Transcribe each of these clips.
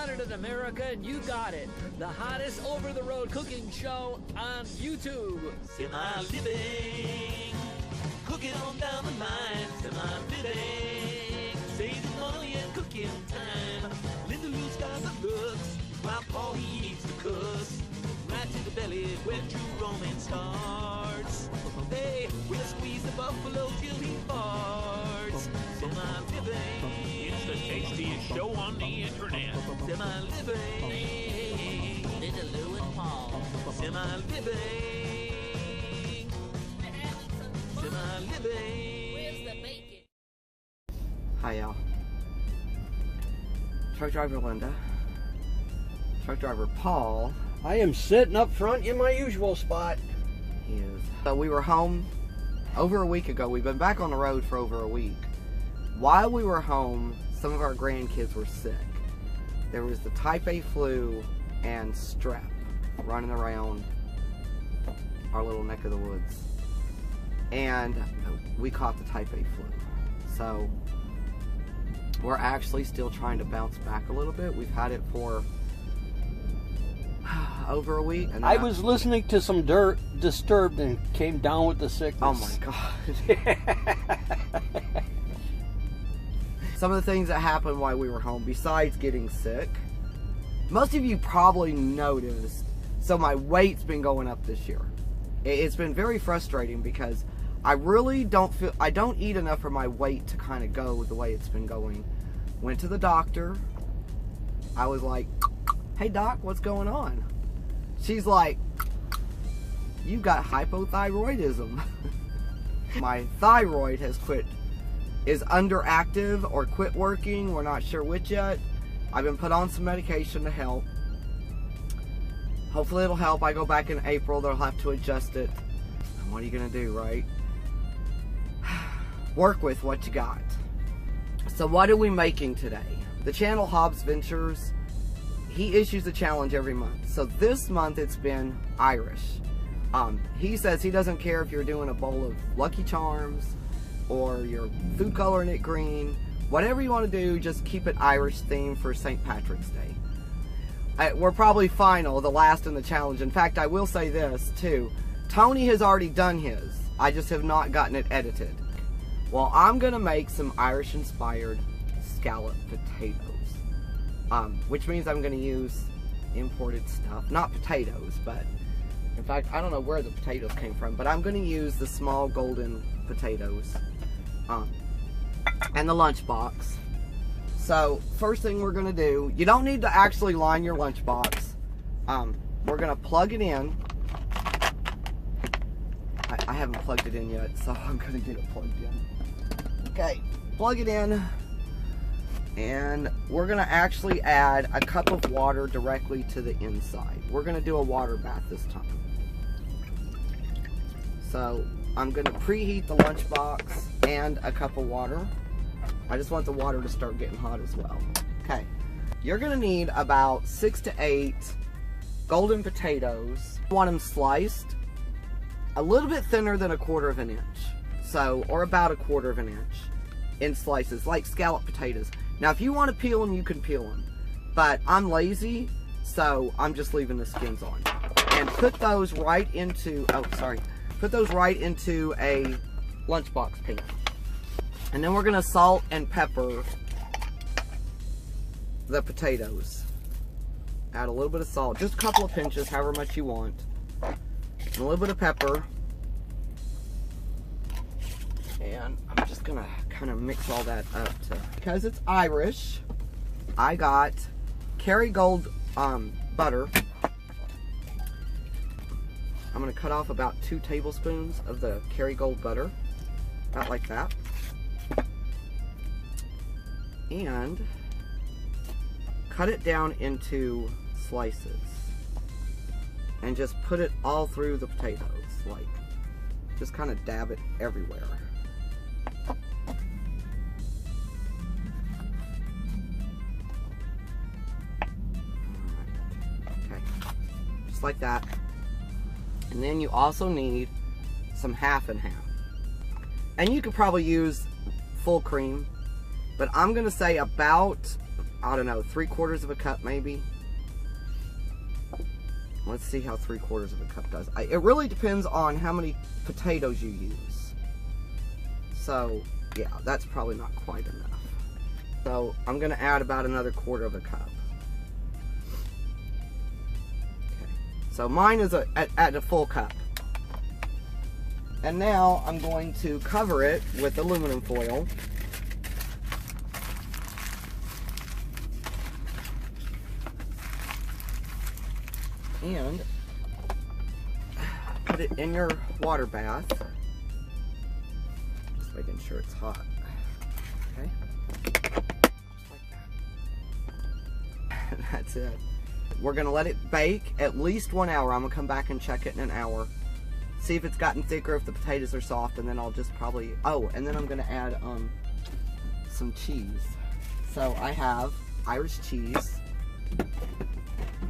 wanted it, America, and you got it. The hottest over-the-road cooking show on YouTube. Semi-living, cooking on down the line. Semi-living, saving money and cooking time. Linda Lou's got the looks, while Paul he eats the cuss. Right to the belly where true romance starts. Hey, we'll squeeze the buffalo till he farts. Semi-living, It's the tastiest show on the internet. semi-living, Linda Lou and Paul. semi-living, semi-living. Where's the bacon? Hi y'all. Truck driver Linda. Truck driver Paul. I am sitting up front in my usual spot. He is. So we were home over a week ago. We've been back on the road for over a week. While we were home, some of our grandkids were sick. There was the type A flu and strep running around our little neck of the woods. And we caught the type A flu. So we're actually still trying to bounce back a little bit. We've had it for over a week. And I was listening to some Disturbed and came down with the sickness. Oh my God. Some of the things that happened while we were home, besides getting sick, most of you probably noticed, so my weight's been going up this year. It's been very frustrating because I really don't eat enough for my weight to kind of go the way it's been going. Went to the doctor. I was like, hey doc, what's going on? She's like, you've got hypothyroidism. My thyroid is underactive or quit working. We're not sure which yet. I've been put on some medication to help. Hopefully it'll help. I go back in April, they'll have to adjust it. And what are you gonna do, right? Work with what you got. So what are we making today? The channel Hobbs Ventures, he issues a challenge every month. So this month it's been Irish. He says he doesn't care if you're doing a bowl of Lucky Charms or you're food coloring it green. Whatever you want to do, just keep it Irish themed for St. Patrick's Day. We're probably final, the last in the challenge. In fact, I will say this too. Tony has already done his. I just have not gotten it edited. Well, I'm going to make some Irish-inspired scalloped potatoes. Which means I'm going to use imported stuff. Not potatoes, but in fact, I don't know where the potatoes came from, but I'm going to use the small golden potatoes and the lunchbox. So, first thing we're going to do, you don't need to actually line your lunchbox. We're going to plug it in. I haven't plugged it in yet, so I'm going to get it plugged in. Okay, plug it in. And we're going to actually add a cup of water directly to the inside. We're going to do a water bath this time. So I'm going to preheat the lunchbox and a cup of water. I just want the water to start getting hot as well. Okay, you're going to need about 6 to 8 golden potatoes. You want them sliced a little bit thinner than 1/4 of an inch. So, or about 1/4 of an inch in slices, like scalloped potatoes. Now, if you want to peel them, you can peel them. But I'm lazy, so I'm just leaving the skins on. And put those right into, put those right into a lunchbox pan. And then we're going to salt and pepper the potatoes. Add a little bit of salt, just a couple of pinches, however much you want. And a little bit of pepper. And I'm just going to kind of mix all that up. Because it's Irish, I got Kerrygold butter. I'm going to cut off about 2 tablespoons of the Kerrygold butter. About like that. And cut it down into slices. And just put it all through the potatoes. Like, just kind of dab it everywhere. Okay, just like that. And then you also need some half and half. And you could probably use full cream, but I'm going to say about I don't know, 3/4 of a cup maybe. Let's see how 3/4 of a cup does. It really depends on how many potatoes you use. So, yeah, that's probably not quite enough. So, I'm going to add about another 1/4 of a cup. Okay. So, mine is at a full cup. And now, I'm going to cover it with aluminum foil. And put it in your water bath. Just making sure it's hot. Okay. Just like that. That's it. We're gonna let it bake at least 1 hour. I'm gonna come back and check it in an hour. See if it's gotten thicker, if the potatoes are soft, and then I'll just probably, oh, and then I'm gonna add some cheese. So I have Irish cheese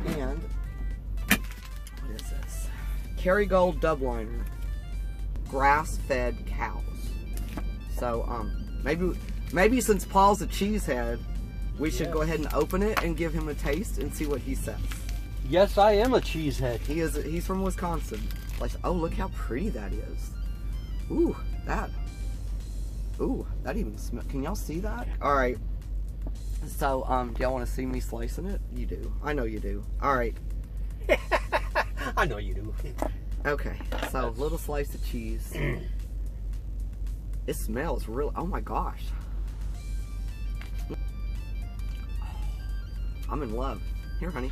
and what is this? Kerrygold Dubliner, grass-fed cows. So maybe since Paul's a cheesehead, we should go ahead and open it and give him a taste and see what he says. Yes, I am a cheesehead. He's from Wisconsin. Like, oh, look how pretty that is. Ooh, that even smells. Can y'all see that? All right. So, do y'all want to see me slicing it? You do. I know you do. All right. I know you do. Okay, so a little slice of cheese. It smells real. Oh my gosh. I'm in love. Here, honey.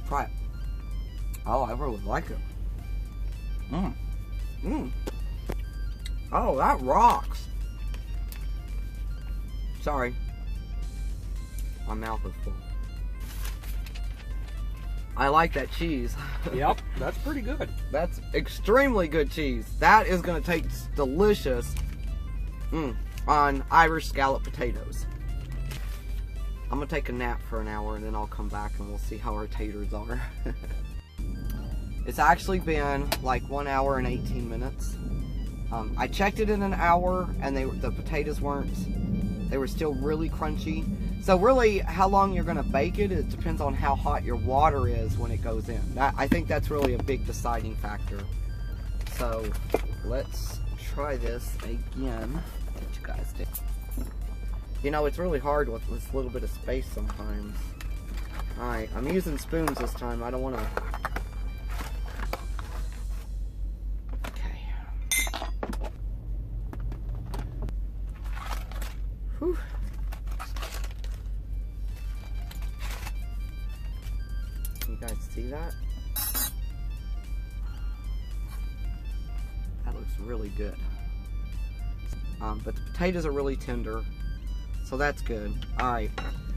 Try it. Oh, I really like it. Oh, that rocks. Sorry. My mouth is full. I like that cheese. Yep, that's pretty good. That's extremely good cheese. That is going to taste delicious on Irish scalloped potatoes. I'm going to take a nap for an hour and then I'll come back and we'll see how our taters are. It's actually been like 1 hour and 18 minutes. I checked it in an hour and the potatoes weren't, they were still really crunchy. So really, how long you're going to bake it, it depends on how hot your water is when it goes in. I think that's really a big deciding factor. So, let's try this again. What you guys do. You know, it's really hard with this little bit of space sometimes. Alright, I'm using spoons this time. I don't want to... Okay. Whew. You guys see that? That looks really good. But the potatoes are really tender, so that's good. Alright,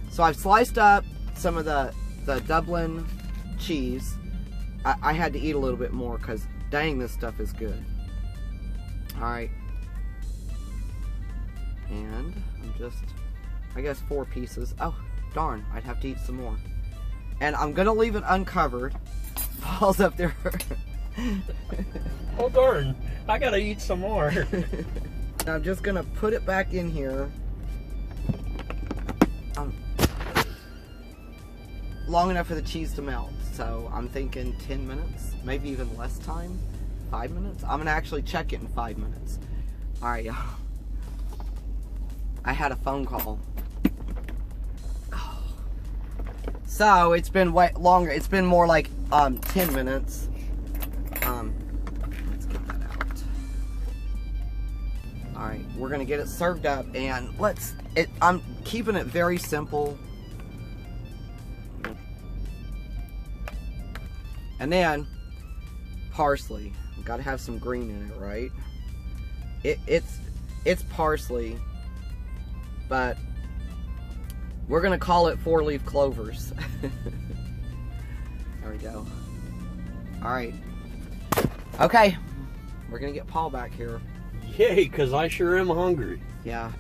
so I've sliced up some of the Dublin cheese. I had to eat a little bit more because dang, this stuff is good. Alright. And I'm just, I guess 4 pieces. Oh, darn, I'd have to eat some more. And I'm gonna leave it uncovered. Paul's up there. Oh darn, I gotta eat some more. I'm just gonna put it back in here. Long enough for the cheese to melt. So I'm thinking 10 minutes, maybe even less time. 5 minutes? I'm gonna actually check it in 5 minutes. Alright, y'all. I had a phone call. So it's been way longer. It's been more like 10 minutes. Let's get that out. All right, we're gonna get it served up, and I'm keeping it very simple. And then parsley. We've got to have some green in it, right? It's parsley, but we're gonna call it 4-leaf clovers. There we go. Alright. Okay. We're gonna get Paul back here. Yay, because I sure am hungry. Yeah.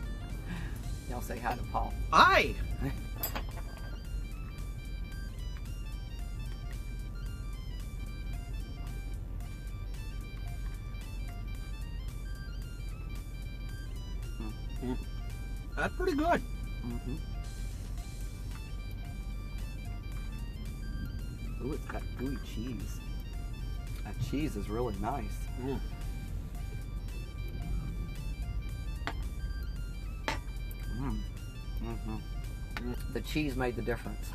Y'all say hi to Paul. Hi! That's pretty good. Mm-hmm. Ooh, it's got gooey cheese. That cheese is really nice. Mm. Mm. Mm-hmm. The cheese made the difference.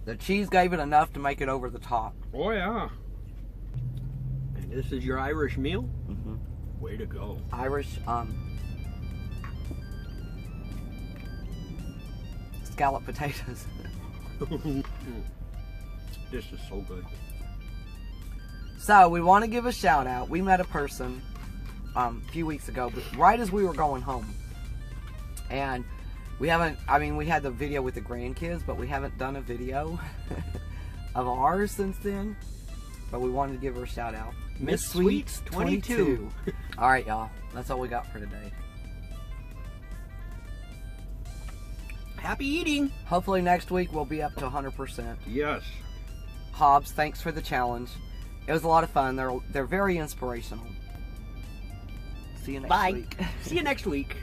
The cheese gave it enough to make it over the top. Oh yeah. And this is your Irish meal? Mm-hmm. Way to go. Irish scalloped potatoes. This is so good. So we want to give a shout out. We met a person a few weeks ago, but right as we were going home, and we haven't. I mean, we had the video with the grandkids, but we haven't done a video of ours since then. But we wanted to give her a shout out. Miss Sweets 22. All right, y'all. That's all we got for today. Happy eating. Hopefully next week we'll be up to 100%. Yes. Hobbs, thanks for the challenge. It was a lot of fun. They're very inspirational. See you next week. See you next week.